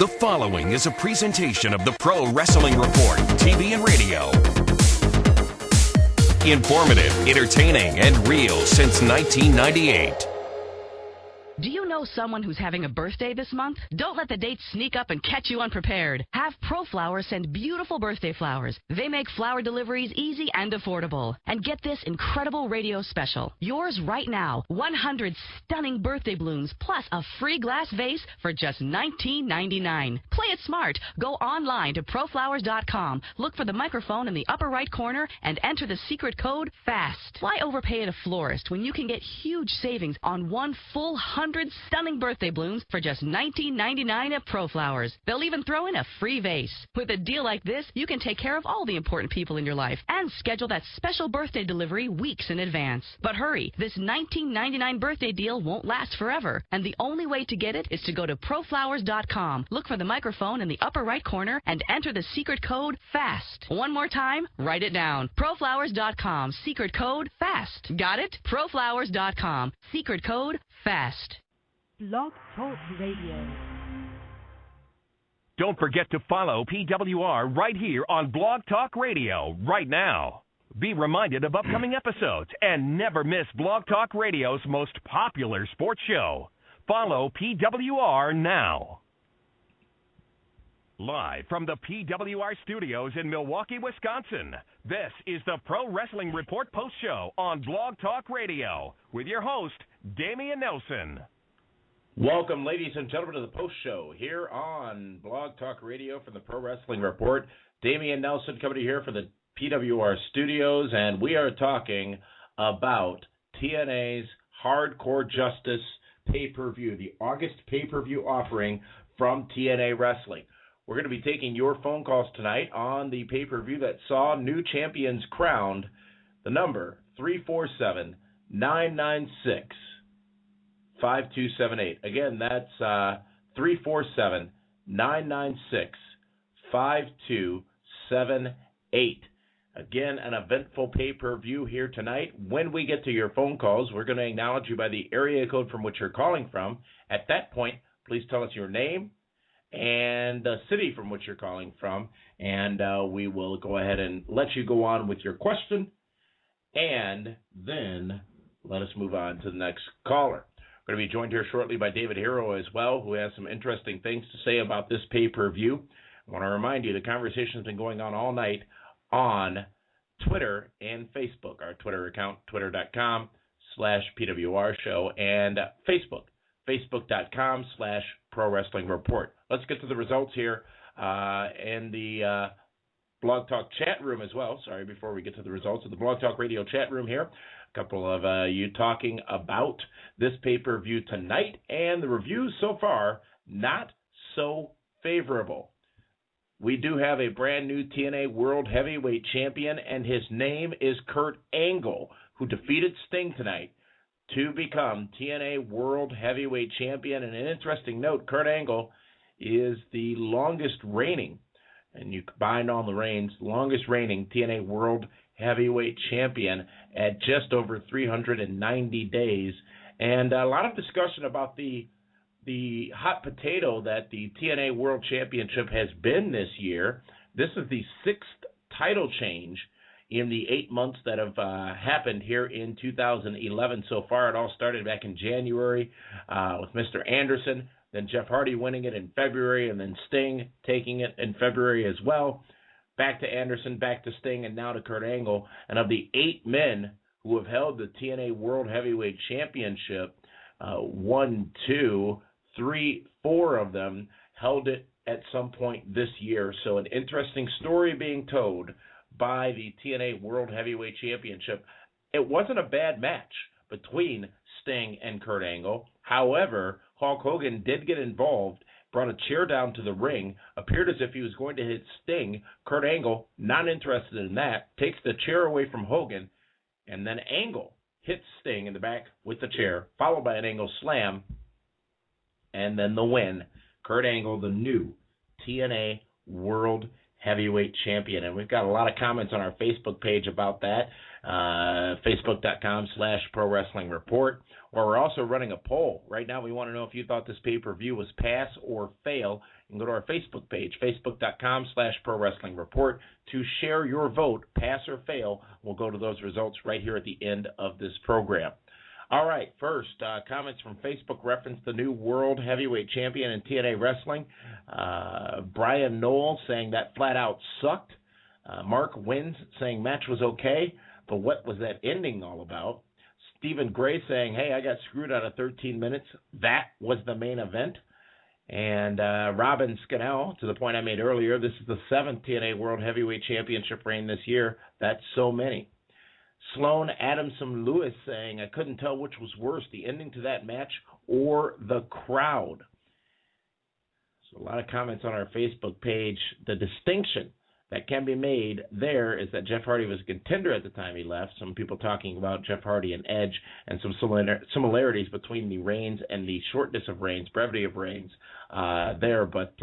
The following is a presentation of the Pro Wrestling Report, TV and radio. Informative, entertaining, and real since 1998. Do you know someone who's having a birthday this month? Don't let the date sneak up and catch you unprepared. Have ProFlowers send beautiful birthday flowers. They make flower deliveries easy and affordable. And get this incredible radio special. Yours right now, 100 stunning birthday blooms plus a free glass vase for just $19.99. Play it smart. Go online to proflowers.com. Look for the microphone in the upper right corner and enter the secret code FAST. Why overpay at a florist when you can get huge savings on one full 100 stunning birthday blooms for just $19.99 at ProFlowers. They'll even throw in a free vase. With a deal like this, you can take care of all the important people in your life and schedule that special birthday delivery weeks in advance. But hurry, this $19.99 birthday deal won't last forever, and the only way to get it is to go to proflowers.com. Look for the microphone in the upper right corner and enter the secret code FAST. One more time, write it down. Proflowers.com, secret code FAST. Got it? Proflowers.com, secret code FAST. Blog Talk Radio. Don't forget to follow PWR right here on Blog Talk Radio right now. Be reminded of upcoming episodes and never miss Blog Talk Radio's most popular sports show. Follow PWR now. Live from the PWR studios in Milwaukee, Wisconsin, this is the Pro Wrestling Report Post Show on Blog Talk Radio with your host, Damian Nelson. Welcome, ladies and gentlemen, to the Post Show here on Blog Talk Radio from the Pro Wrestling Report. Damian Nelson coming to you here for the PWR studios, and we are talking about TNA's Hardcore Justice pay-per-view, the August pay-per-view offering from TNA Wrestling. We're going to be taking your phone calls tonight on the pay-per-view that saw new champions crowned. The number, 347-996. 5278. Again, that's 347-996-5278. Again, an eventful pay-per-view here tonight. When we get to your phone calls, we're going to acknowledge you by the area code from which you're calling from. At that point, please tell us your name and the city from which you're calling from, and we will go ahead and let you go on with your question, and then let us move on to the next caller. We're going to be joined here shortly by David Hero as well, who has some interesting things to say about this pay-per-view. I want to remind you the conversation has been going on all night on Twitter and Facebook. Our Twitter account, twitter.com/PWR show, and Facebook, facebook.com/Pro Wrestling Report. Let's get to the results here in the Blog Talk chat room as well. Sorry, before we get to the results of the Blog Talk Radio chat room here. A couple of you talking about this pay-per-view tonight, and the reviews so far not so favorable. We do have a brand new TNA World Heavyweight Champion, and his name is Kurt Angle, who defeated Sting tonight to become TNA World Heavyweight Champion. And an interesting note, Kurt Angle is the longest reigning, and you combine all the reigns, longest reigning TNA World Heavyweight Champion at just over 390 days. And a lot of discussion about the hot potato that the TNA World Championship has been this year. This is the sixth title change in the 8 months that have happened here in 2011 so far. It all started back in January with Mr. Anderson, then Jeff Hardy winning it in February, and then Sting taking it in February as well. Back to Anderson, back to Sting, and now to Kurt Angle. And of the 8 men who have held the TNA World Heavyweight Championship, 1, 2, 3, 4 of them held it at some point this year. So an interesting story being told by the TNA World Heavyweight Championship. It wasn't a bad match between Sting and Kurt Angle. However, Hulk Hogan did get involved, brought a chair down to the ring, appeared as if he was going to hit Sting. Kurt Angle, not interested in that, takes the chair away from Hogan, and then Angle hits Sting in the back with the chair, followed by an Angle slam, and then the win. Kurt Angle, the new TNA World Heavyweight Champion. And we've got a lot of comments on our Facebook page about that, facebook.com/Pro Wrestling Report, where we're also running a poll. Right now we want to know if you thought this pay-per-view was pass or fail. You can go to our Facebook page, facebook.com/Pro Wrestling Report, to share your vote, pass or fail. We'll go to those results right here at the end of this program. All right, first, comments from Facebook reference the new World Heavyweight Champion in TNA Wrestling. Brian Knoll saying that flat out sucked. Mark Wins saying match was okay, but what was that ending all about? Stephen Gray saying, hey, I got screwed out of 13 minutes. That was the main event. And Robin Scannell, to the point I made earlier, this is the 7th TNA World Heavyweight Championship reign this year. That's so many. Sloan Adamson Lewis saying, I couldn't tell which was worse, the ending to that match or the crowd. So a lot of comments on our Facebook page. The distinction that can be made there is that Jeff Hardy was a contender at the time he left. Some people talking about Jeff Hardy and Edge and some similarities between the reigns and the shortness of reigns, brevity of reigns there. But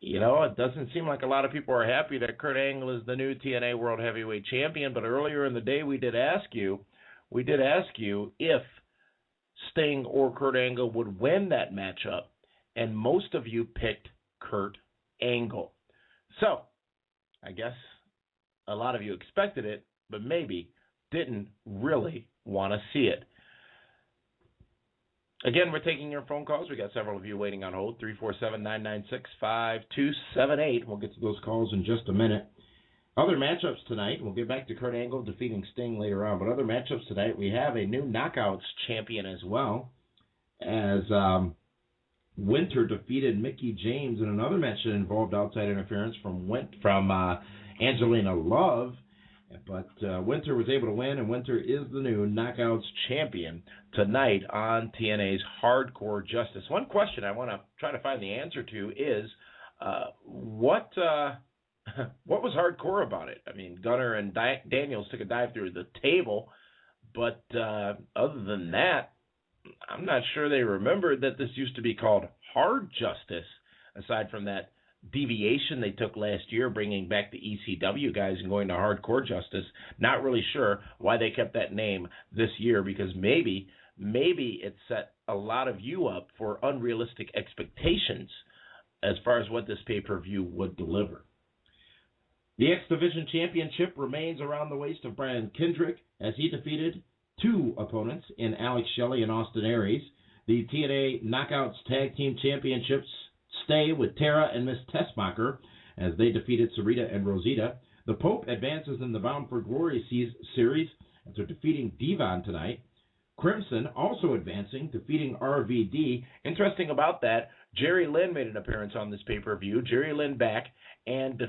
it doesn't seem like a lot of people are happy that Kurt Angle is the new TNA World Heavyweight Champion. But earlier in the day, we did ask you if Sting or Kurt Angle would win that matchup, and most of you picked Kurt Angle. So, I guess a lot of you expected it, but maybe didn't really want to see it. Again, we're taking your phone calls. We got several of you waiting on hold, 347-996-5278. We'll get to those calls in just a minute. Other matchups tonight, we'll get back to Kurt Angle defeating Sting later on, but other matchups tonight, we have a new Knockouts champion as well, as Winter defeated Mickie James in another match that involved outside interference from Angelina Love. But Winter was able to win, and Winter is the new Knockouts champion tonight on TNA's Hardcore Justice. One question I want to try to find the answer to is what was hardcore about it? I mean, Gunner and Daniels took a dive through the table, but other than that, I'm not sure they remembered that this used to be called Hard Justice, aside from that deviation they took last year, bringing back the ECW guys and going to Hardcore Justice. Not really sure why they kept that name this year, because maybe it set a lot of you up for unrealistic expectations as far as what this pay-per-view would deliver. The X Division Championship remains around the waist of Brian Kendrick as he defeated two opponents in Alex Shelley and Austin Aries. The TNA Knockouts Tag Team Championships stay with Tara and Miss Tessmacher as they defeated Sarita and Rosita. The Pope advances in the Bound for Glory series after defeating Devon tonight. Crimson also advancing, defeating RVD. Interesting about that, Jerry Lynn made an appearance on this pay-per-view. Jerry Lynn back and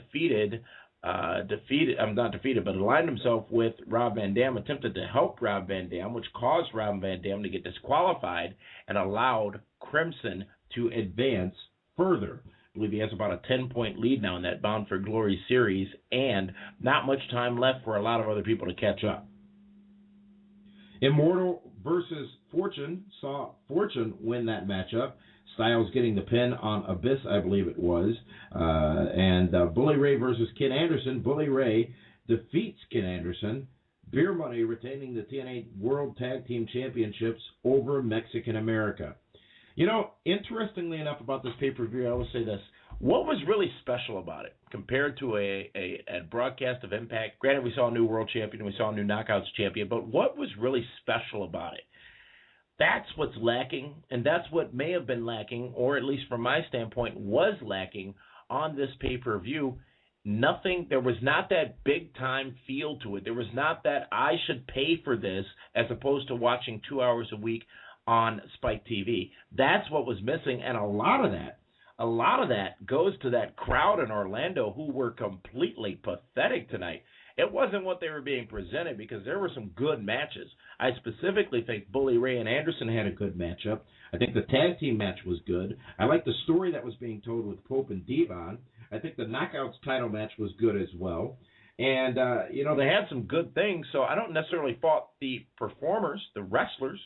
aligned himself with Rob Van Dam, attempted to help Rob Van Dam, which caused Rob Van Dam to get disqualified and allowed Crimson to advance further. I believe he has about a 10-point lead now in that Bound for Glory series, and not much time left for a lot of other people to catch up. Immortal versus Fortune saw Fortune win that matchup. Styles getting the pin on Abyss, I believe it was. And Bully Ray versus Ken Anderson. Bully Ray defeats Ken Anderson. Beer Money retaining the TNA World Tag Team Championships over Mexican America. Interestingly enough about this pay-per-view, I will say this. What was really special about it compared to a broadcast of Impact? Granted, we saw a new world champion, we saw a new Knockouts champion, but what was really special about it? That's what's lacking, and that's what may have been lacking, or at least from my standpoint, was lacking on this pay-per-view. There was not that big-time feel to it. There was not that I should pay for this as opposed to watching 2 hours a week on Spike TV. That's what was missing, and a lot of that goes to that crowd in Orlando who were completely pathetic tonight. It wasn't what they were being presented, because there were some good matches. I specifically think Bully Ray and Anderson had a good matchup. I think the tag team match was good. I like the story that was being told with Pope and Devon. I think the Knockouts title match was good as well. And, they had some good things, so I don't necessarily fault the performers, the wrestlers,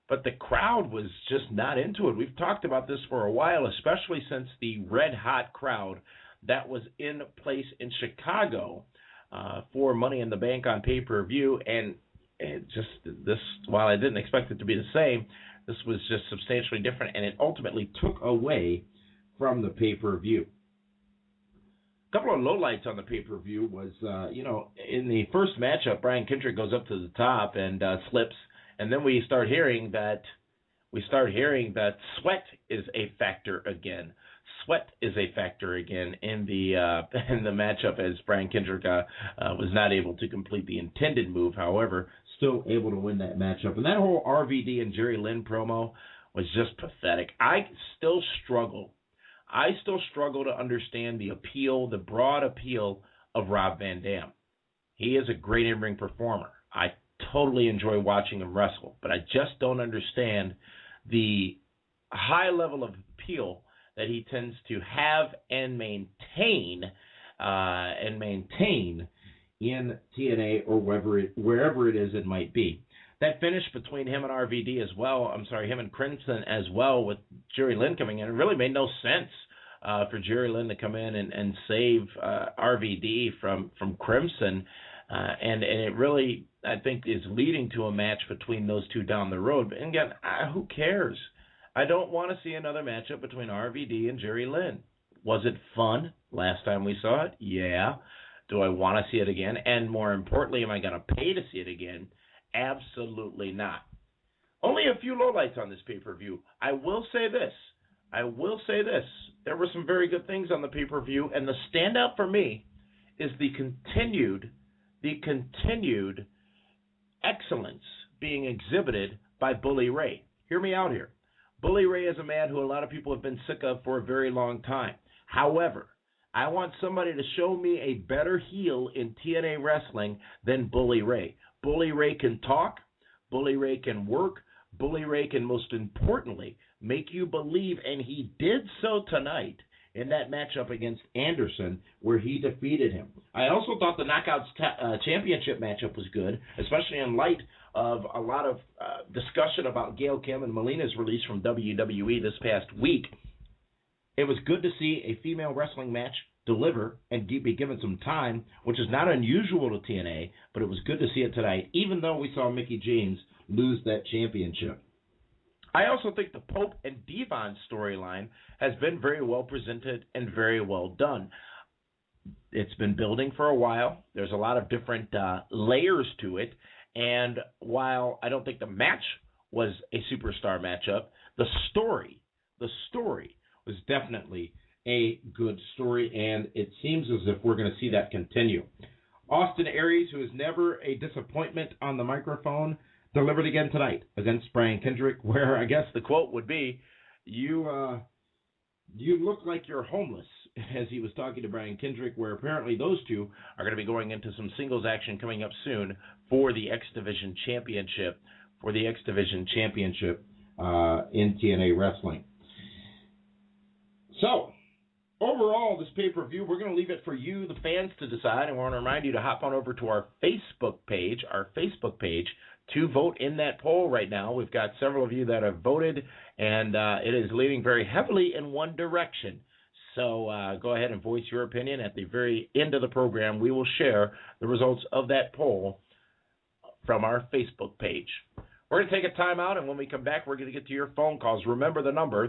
but the crowd was just not into it. We've talked about this for a while, especially since the red-hot crowd that was in place in Chicago for Money in the Bank on pay-per-view, and while I didn't expect it to be the same, this was just substantially different, and it ultimately took away from the pay-per-view. A couple of lowlights on the pay-per-view was, in the first matchup, Brian Kendrick goes up to the top and slips, and then we start hearing that sweat is a factor again. Sweat is a factor again in the matchup, as Brian Kendrick was not able to complete the intended move. However, still able to win that matchup. And that whole RVD and Jerry Lynn promo was just pathetic. I still struggle to understand the appeal, the broad appeal of Rob Van Dam. He is a great in-ring performer. I totally enjoy watching him wrestle, but I just don't understand the high level of appeal that he tends to have and maintain in TNA or wherever it is it might be. That finish between him and RVD as well, him and Crimson as well, with Jerry Lynn coming in, it really made no sense for Jerry Lynn to come in and save RVD from Crimson. And it really, I think, is leading to a match between those two down the road. But again, who cares? I don't want to see another matchup between RVD and Jerry Lynn. Was it fun last time we saw it? Yeah. Do I want to see it again? And more importantly, am I going to pay to see it again? Absolutely not. Only a few lowlights on this pay-per-view. I will say this. There were some very good things on the pay-per-view, and the standout for me is the continued excellence being exhibited by Bully Ray. Hear me out here. Bully Ray is a man who a lot of people have been sick of for a very long time. However, I want somebody to show me a better heel in TNA wrestling than Bully Ray. Bully Ray can talk. Bully Ray can work. Bully Ray can, most importantly, make you believe, and he did so tonight in that matchup against Anderson where he defeated him. I also thought the Knockouts Championship matchup was good, especially in light of a lot of discussion about Gail Kim and Melina's release from WWE this past week. It was good to see a female wrestling match deliver and be given some time, which is not unusual to TNA, but it was good to see it tonight, even though we saw Mickie James lose that championship. I also think the Pope and Devon storyline has been very well presented and very well done. It's been building for a while. There's a lot of different layers to it, and while I don't think the match was a superstar matchup, the story was definitely a good story, and it seems as if we're going to see that continue. Austin Aries, who is never a disappointment on the microphone, delivered again tonight against Brian Kendrick, where I guess the quote would be, you look like you're homeless, as he was talking to Brian Kendrick, where apparently those two are going to be going into some singles action coming up soon for the X Division Championship, in TNA Wrestling. So, overall, this pay-per-view, we're going to leave it for you, the fans, to decide, and we want to remind you to hop on over to our Facebook page, to vote in that poll right now. We've got several of you that have voted, and it is leaning very heavily in one direction. So go ahead and voice your opinion. At the very end of the program, we will share the results of that poll from our Facebook page. We're going to take a time out, and when we come back, we're going to get to your phone calls. Remember the number,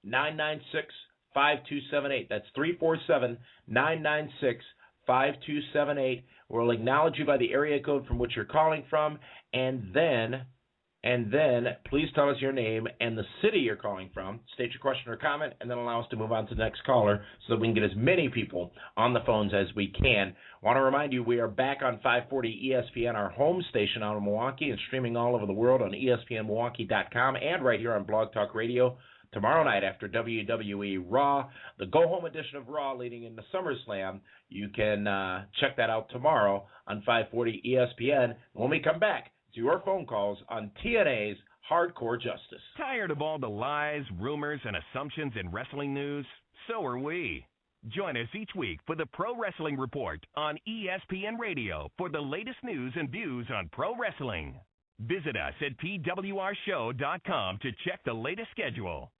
347-996-5278. That's 347-996-5278. We'll acknowledge you by the area code from which you're calling from, and then please tell us your name and the city you're calling from. State your question or comment, and then allow us to move on to the next caller so that we can get as many people on the phones as we can. I want to remind you we are back on 540 ESPN, our home station out of Milwaukee, and streaming all over the world on ESPNMilwaukee.com and right here on Blog Talk Radio. Tomorrow night after WWE Raw, the go-home edition of Raw leading into SummerSlam. You can check that out tomorrow on 540 ESPN. When we come back, it's your phone calls on TNA's Hardcore Justice. Tired of all the lies, rumors, and assumptions in wrestling news? So are we. Join us each week for the Pro Wrestling Report on ESPN Radio for the latest news and views on pro wrestling. Visit us at pwrshow.com to check the latest schedule.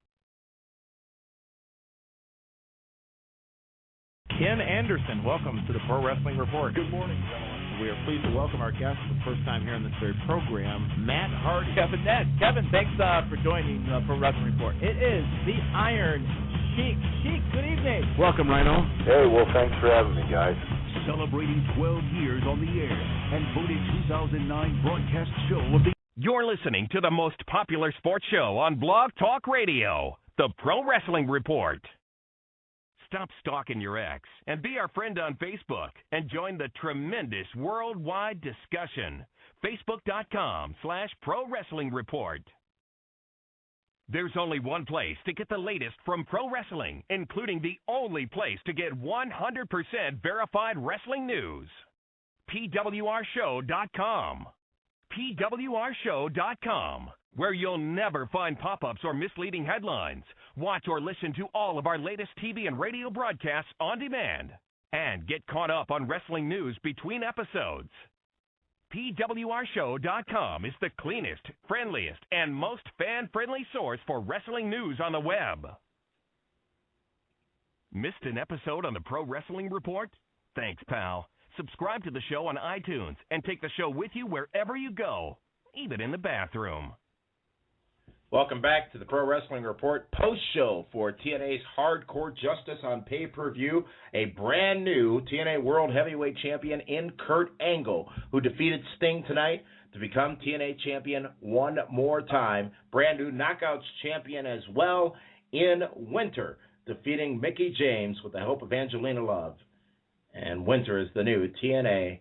Ben Anderson. Welcome to the Pro Wrestling Report. Good morning, gentlemen. We are pleased to welcome our guest for the first time here on this very program, Matt Hardy. Kevin, thanks for joining the Pro Wrestling Report. It is the Iron Sheik. Sheik, good evening. Welcome, Rhino. Hey, well, thanks for having me, guys. Celebrating 12 years on the air and voted 2009 broadcast show of the... You're listening to the most popular sports show on Blog Talk Radio, the Pro Wrestling Report. Stop stalking your ex and be our friend on Facebook and join the tremendous worldwide discussion. Facebook.com/Pro Wrestling Report. There's only one place to get the latest from pro wrestling, including the only place to get 100% verified wrestling news. PWRshow.com. PWRshow.com, where you'll never find pop-ups or misleading headlines. Watch or listen to all of our latest TV and radio broadcasts on demand. And get caught up on wrestling news between episodes. PWRshow.com is the cleanest, friendliest, and most fan-friendly source for wrestling news on the web. Missed an episode on the Pro Wrestling Report? Thanks, pal. Subscribe to the show on iTunes and take the show with you wherever you go, even in the bathroom. Welcome back to the Pro Wrestling Report post-show for TNA's Hardcore Justice on pay-per-view. A brand new TNA World Heavyweight Champion in Kurt Angle, who defeated Sting tonight to become TNA Champion one more time. Brand new Knockouts Champion as well in Winter, defeating Mickie James with the help of Angelina Love. And Winter is the new TNA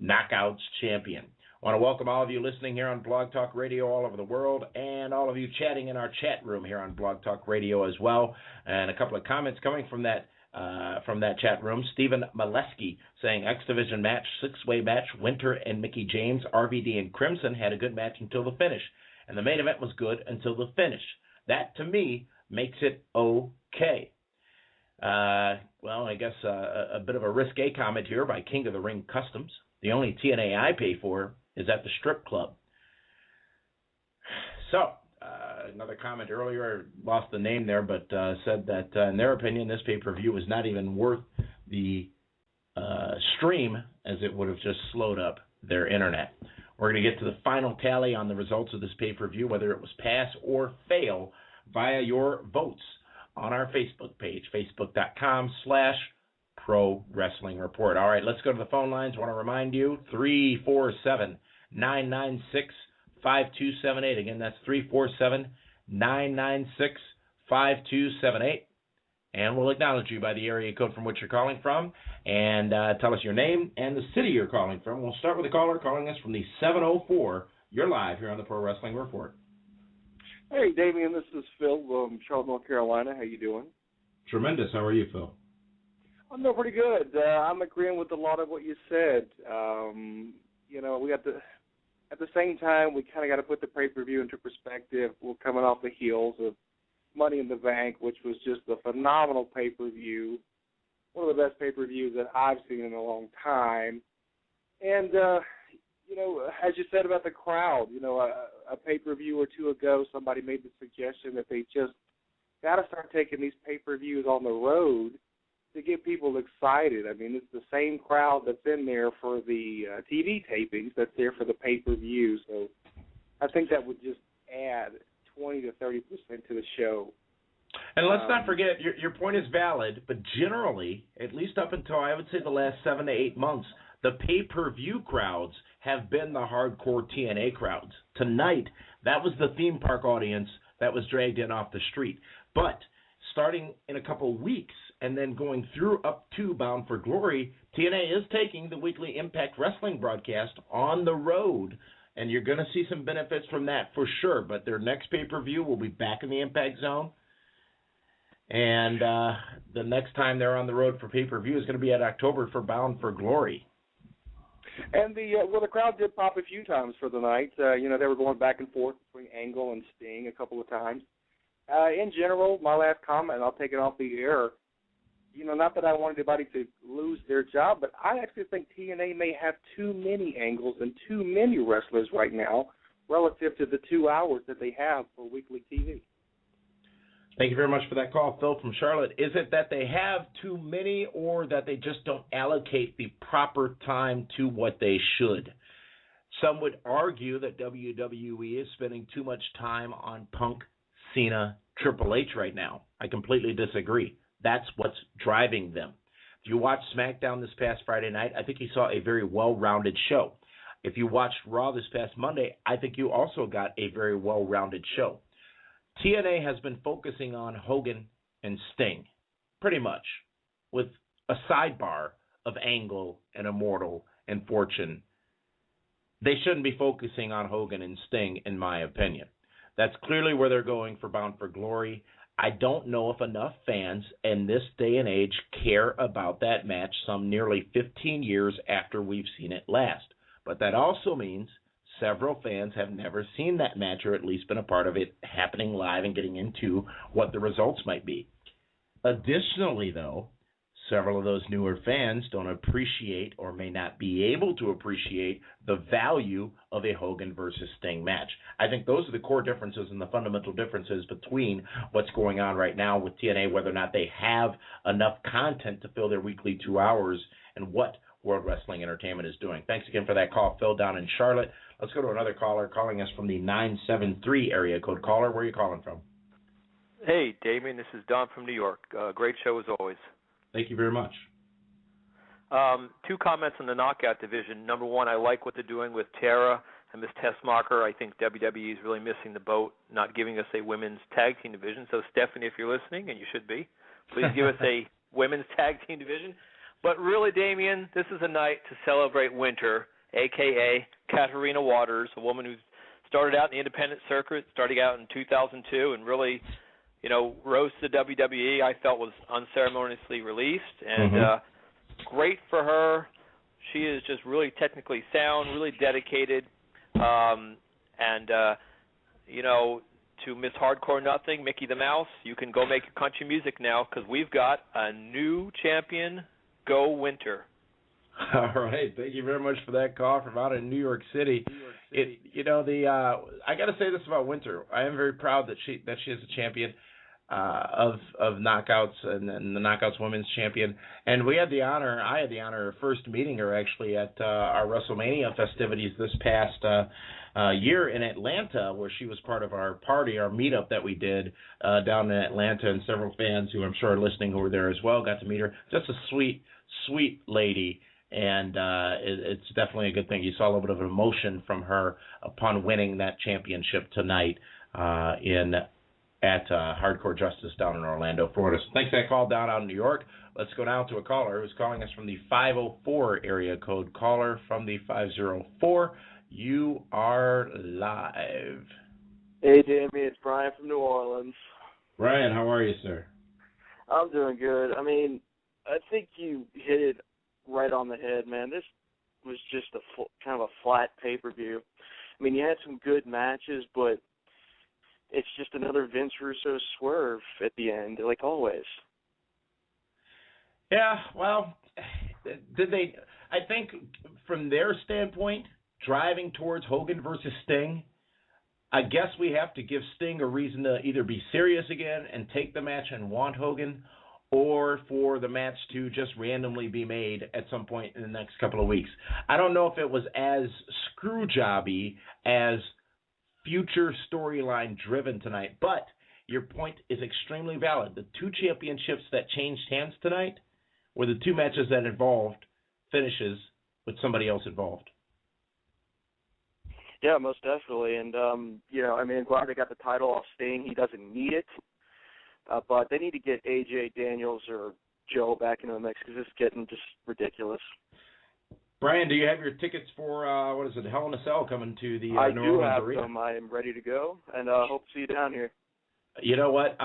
Knockouts Champion. I want to welcome all of you listening here on Blog Talk Radio all over the world, and all of you chatting in our chat room here on Blog Talk Radio as well. And a couple of comments coming from that chat room. Stephen Molesky saying X Division match, 6-way match, Winter and Mickie James, RVD and Crimson had a good match until the finish, and the main event was good until the finish. That to me makes it okay. Well, I guess a bit of a risque comment here by King of the Ring Customs. The only TNA I pay for is at the strip club. So, another comment earlier, I lost the name there, but said that in their opinion, this pay-per-view was not even worth the stream, as it would have just slowed up their internet. We're going to get to the final tally on the results of this pay-per-view, whether it was pass or fail, via your votes on our Facebook page, facebook.com/Pro Wrestling Report. All right, let's go to the phone lines. I want to remind you, 347-996-5278. Again, that's 347-996-5278. And we'll acknowledge you by the area code from which you're calling from, and tell us your name and the city you're calling from. We'll start with a caller calling us from the 704. You're live here on the Pro Wrestling Report. Hey, Damian, this is Phil from Charlotte, North Carolina. How you doing? Tremendous. How are you, Phil? I'm doing pretty good. I'm agreeing with a lot of what you said. We got at the same time, we kind of got to put the pay-per-view into perspective. We're coming off the heels of Money in the Bank, which was just a phenomenal pay-per-view, one of the best pay-per-views that I've seen in a long time. And, as you said about the crowd, a pay-per-view or two ago, somebody made the suggestion that they just got to start taking these pay-per-views on the road to get people excited. I mean, it's the same crowd that's in there for the TV tapings that's there for the pay-per-view. So I think that would just add 20 to 30% to the show. And let's not forget, your point is valid, but generally, at least up until I would say the last 7 to 8 months, the pay-per-view crowds have been the hardcore TNA crowds. Tonight, that was the theme park audience that was dragged in off the street. But starting in a couple weeks and then going through up to Bound for Glory, TNA is taking the weekly Impact Wrestling broadcast on the road. And you're going to see some benefits from that for sure. But their next pay-per-view will be back in the Impact Zone. And the next time they're on the road for pay-per-view is going to be at October for Bound for Glory. And the crowd did pop a few times for the night. They were going back and forth between Angle and Sting a couple of times. In general, my last comment, and I'll take it off the air, not that I want anybody to lose their job, but I actually think TNA may have too many angles and too many wrestlers right now relative to the 2 hours that they have for weekly TV. Thank you very much for that call, Phil from Charlotte. Is it that they have too many or that they just don't allocate the proper time to what they should? Some would argue that WWE is spending too much time on Punk, Cena, Triple H right now. I completely disagree. That's what's driving them. If you watched SmackDown this past Friday night, I think you saw a very well-rounded show. If you watched Raw this past Monday, I think you also got a very well-rounded show. TNA has been focusing on Hogan and Sting, pretty much, with a sidebar of Angle and Immortal and Fortune. They shouldn't be focusing on Hogan and Sting, in my opinion. That's clearly where they're going for Bound for Glory. I don't know if enough fans in this day and age care about that match some nearly 15 years after we've seen it last. But that also means several fans have never seen that match or at least been a part of it happening live and getting into what the results might be. Additionally, though, several of those newer fans don't appreciate or may not be able to appreciate the value of a Hogan versus Sting match. I think those are the core differences and the fundamental differences between what's going on right now with TNA, whether or not they have enough content to fill their weekly 2 hours, and what World Wrestling Entertainment is doing. Thanks again for that call, Phil, down in Charlotte. Let's go to another caller calling us from the 973 area code. Caller, where are you calling from? Hey, Damien, this is Don from New York. Great show as always. Thank you very much. 2 comments on the knockout division. Number 1, I like what they're doing with Tara and Miss Tessmacher. I think WWE is really missing the boat, not giving us a women's tag team division. So, Stephanie, if you're listening, and you should be, please give us a women's tag team division. But really, Damien, this is a night to celebrate Winter, a.k.a. Katarina Waters, a woman who started out in the independent circuit, starting out in 2002, and really, rose to the WWE. I felt was unceremoniously released, and great for her. She is just really technically sound, really dedicated, to Miss Hardcore Nothing, Mickey the Mouse, you can go make your country music now because we've got a new champion. Go Winter. All right, thank you very much for that call from out in New York City. I got to say this about Winter. I am very proud that she is a champion of Knockouts and the Knockouts Women's Champion. And I had the honor of first meeting her actually at our WrestleMania festivities this past year in Atlanta, where she was part of our party, our meetup that we did down in Atlanta, and several fans who I'm sure are listening who were there as well got to meet her. Just a sweet lady, and it's definitely a good thing. You saw a little bit of emotion from her upon winning that championship tonight at Hardcore Justice down in Orlando, Florida. So thanks for that call down out in New York. Let's go now to a caller who's calling us from the 504 area code. Caller from the 504. You are live. Hey, Jamie, it's Brian from New Orleans. Brian, how are you, sir? I'm doing good. I mean, I think you hit it right on the head, man. This was just kind of a flat pay-per-view. I mean, you had some good matches, but it's just another Vince Russo swerve at the end, like always. Yeah, well, I think from their standpoint, driving towards Hogan versus Sting, I guess we have to give Sting a reason to either be serious again and take the match and want Hogan, or for the match to just randomly be made at some point in the next couple of weeks. I don't know if it was as screw jobby as future storyline driven tonight, but your point is extremely valid. The 2 championships that changed hands tonight were the 2 matches that involved finishes with somebody else involved. Yeah, most definitely. And, I'm glad they got the title off Sting. He doesn't need it. But they need to get AJ, Daniels, or Joe back into the mix because it's getting just ridiculous. Brian, do you have your tickets for, Hell in a Cell coming to the New Orleans Arena? I do have them. I am ready to go, and hope to see you down here. You know what?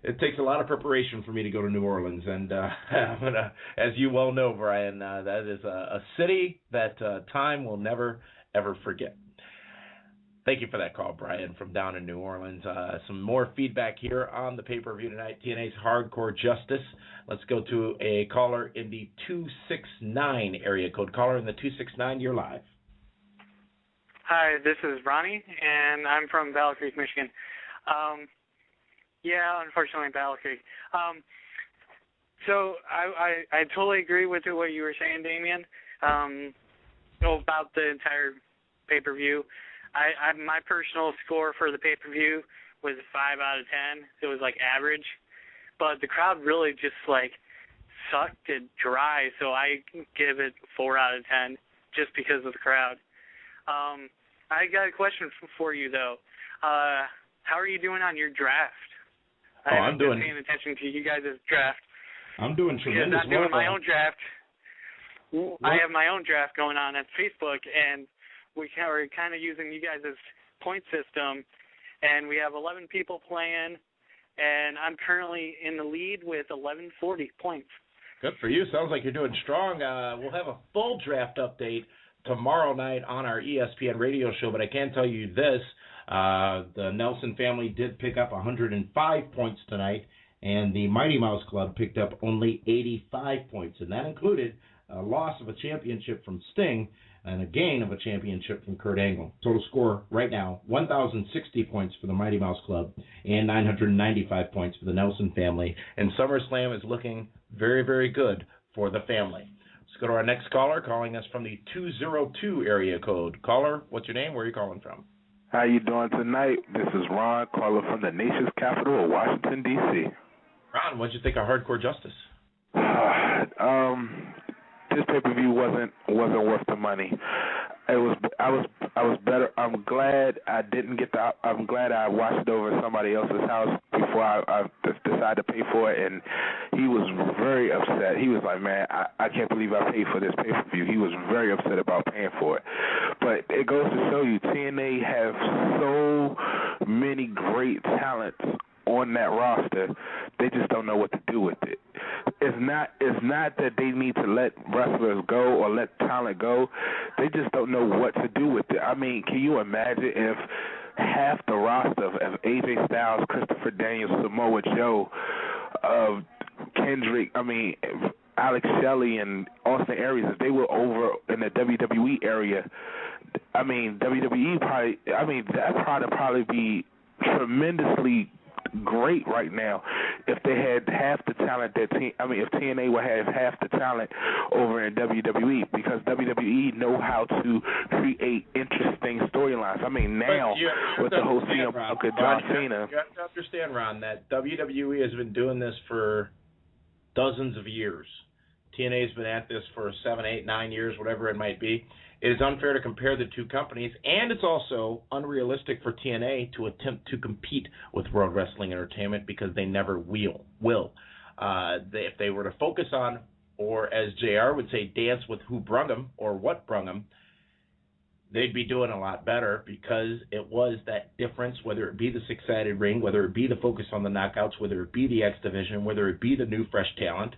It takes a lot of preparation for me to go to New Orleans, and I'm gonna, as you well know, Brian, that is a city that time will never, ever forget. Thank you for that call, Brian, from down in New Orleans. Some more feedback here on the pay-per-view tonight, TNA's Hardcore Justice. Let's go to a caller in the 269 area code. Caller in the 269, you're live. Hi, this is Ronnie, and I'm from Battle Creek, Michigan. Yeah, unfortunately, Battle Creek. So I totally agree with what you were saying, Damien, about the entire pay-per-view. My personal score for the pay-per-view was 5 out of 10. It was like average, but the crowd really just like sucked it dry. So I give it 4 out of 10 just because of the crowd. I got a question for you though. How are you doing on your draft? I'm doing. Paying attention to you guys' draft. I'm doing tremendous. I'm doing my own draft. I have my own draft going on at Facebook, and we're kind of using you guys' point system, and we have 11 people playing, and I'm currently in the lead with 1140 points. Good for you. Sounds like you're doing strong. We'll have a full draft update tomorrow night on our ESPN radio show, but I can tell you this. The Nelson family did pick up 105 points tonight, and the Mighty Mouse Club picked up only 85 points, and that included a loss of a championship from Sting and a gain of a championship from Kurt Angle. Total score right now, 1,060 points for the Mighty Mouse Club and 995 points for the Nelson family, and SummerSlam is looking very, very good for the family. Let's go to our next caller, calling us from the 202 area code. Caller, what's your name? Where are you calling from? How you doing tonight? This is Ron, calling from the nation's capital of Washington, D.C. Ron, what'd you think of Hardcore Justice? This pay-per-view wasn't worth the money. I was better. I'm glad I didn't get the. I'm glad I watched it over at somebody else's house before I decided to pay for it. And he was very upset. He was like, "Man, I can't believe I paid for this pay-per-view." He was very upset about paying for it. But it goes to show you, TNA have so many great talents on that roster. They just don't know what to do with it. It's not that they need to let wrestlers go or let talent go. They just don't know what to do with it. I mean, can you imagine if half the roster of AJ Styles, Christopher Daniels, Samoa Joe, Kendrick, Alex Shelley and Austin Aries, if they were over in the WWE area, WWE that'd probably be tremendously great right now if they had half the talent if TNA would have half the talent over in WWE, because WWE know how to create interesting storylines. Now with the whole CM Punk and John Cena. You have to understand, Ron, that WWE has been doing this for dozens of years. TNA's been at this for 7, 8, 9 years, whatever it might be. It is unfair to compare the two companies, and it's also unrealistic for TNA to attempt to compete with World Wrestling Entertainment because they never will. If they were to focus on, or as JR would say, dance with who brung them or what brung them, they'd be doing a lot better, because it was that difference, whether it be the six-sided ring, whether it be the focus on the knockouts, whether it be the X Division, whether it be the new fresh talent.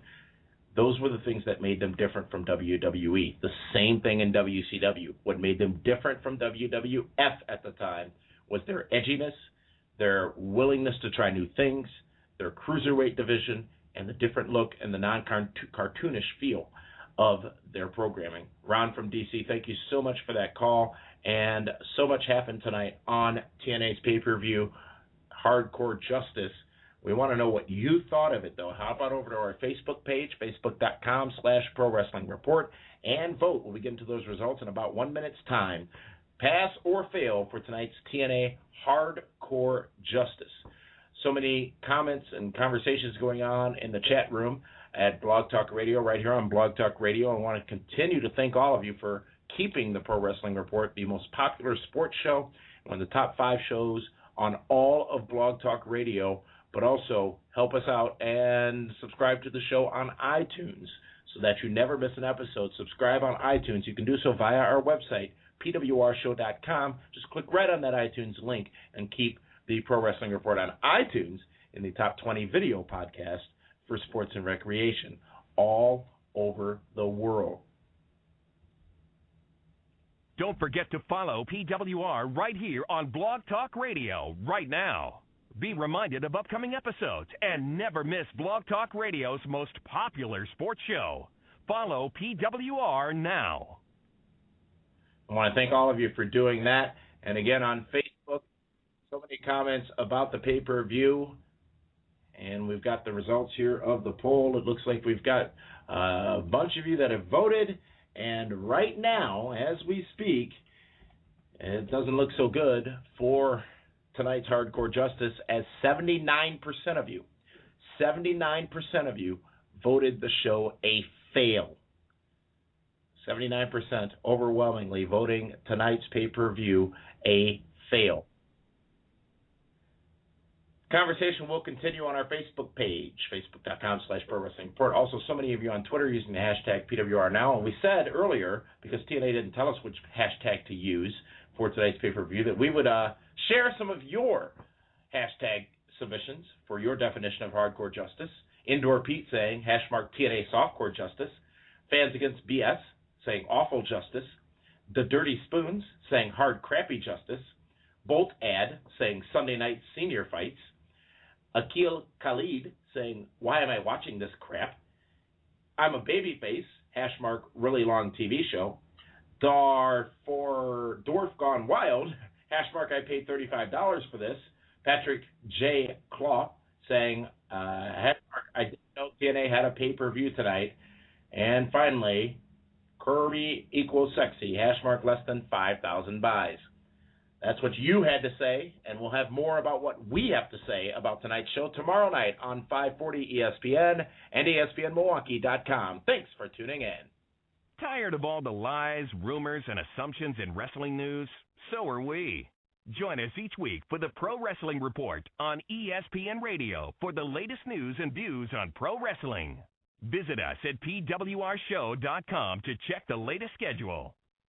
Those were the things that made them different from WWE. The same thing in WCW. What made them different from WWF at the time was their edginess, their willingness to try new things, their cruiserweight division, and the different look and the non-cartoonish feel of their programming. Ron from DC, thank you so much for that call. And so much happened tonight on TNA's pay-per-view, Hardcore Justice. We want to know what you thought of it, though. Hop on over to our Facebook page, facebook.com/ProWrestlingReport, and vote. We'll be getting to those results in about 1 minute's time. Pass or fail for tonight's TNA Hardcore Justice. So many comments and conversations going on in the chat room at Blog Talk Radio, right here on Blog Talk Radio. I want to continue to thank all of you for keeping the Pro Wrestling Report the most popular sports show, one of the top 5 shows on all of Blog Talk Radio. But also help us out and subscribe to the show on iTunes so that you never miss an episode. Subscribe on iTunes. You can do so via our website, pwrshow.com. Just click right on that iTunes link and keep the Pro Wrestling Report on iTunes in the top 20 video podcast for sports and recreation all over the world. Don't forget to follow PWR right here on Blog Talk Radio right now. Be reminded of upcoming episodes and never miss Blog Talk Radio's most popular sports show. Follow PWR now. I want to thank all of you for doing that. And again, on Facebook, So many comments about the pay-per-view, and we've got the results here of the poll. It looks like we've got a bunch of you that have voted, and right now, as we speak, it doesn't look so good for tonight's Hardcore Justice, as 79% of you voted the show a fail. 79% overwhelmingly voting tonight's pay-per-view a fail. Conversation will continue on our Facebook page, facebook.com/Pro Wrestling Report. Also, so many of you on Twitter using the hashtag PWRNow. And we said earlier, because TNA didn't tell us which hashtag to use for tonight's pay-per-view, that we would share some of your hashtag submissions for your definition of Hardcore Justice. Indoor Pete saying #TNA Softcore Justice. Fans Against BS saying Awful Justice. The Dirty Spoons saying Hard Crappy Justice. Bolt Ad saying Sunday Night Senior Fights. Akil Khalid saying, why am I watching this crap? I'm a Babyface, #Really Long TV Show. Dwarf Gone Wild, #I paid $35 for this. Patrick J. Claw saying, I didn't know TNA had a pay-per-view tonight. And finally, Kirby equals sexy, #less than 5,000 buys. That's what you had to say, and we'll have more about what we have to say about tonight's show tomorrow night on 540 ESPN and ESPNMilwaukee.com. Thanks for tuning in. Tired of all the lies, rumors, and assumptions in wrestling news? So are we. Join us each week for the Pro Wrestling Report on ESPN Radio for the latest news and views on pro wrestling. Visit us at pwrshow.com to check the latest schedule.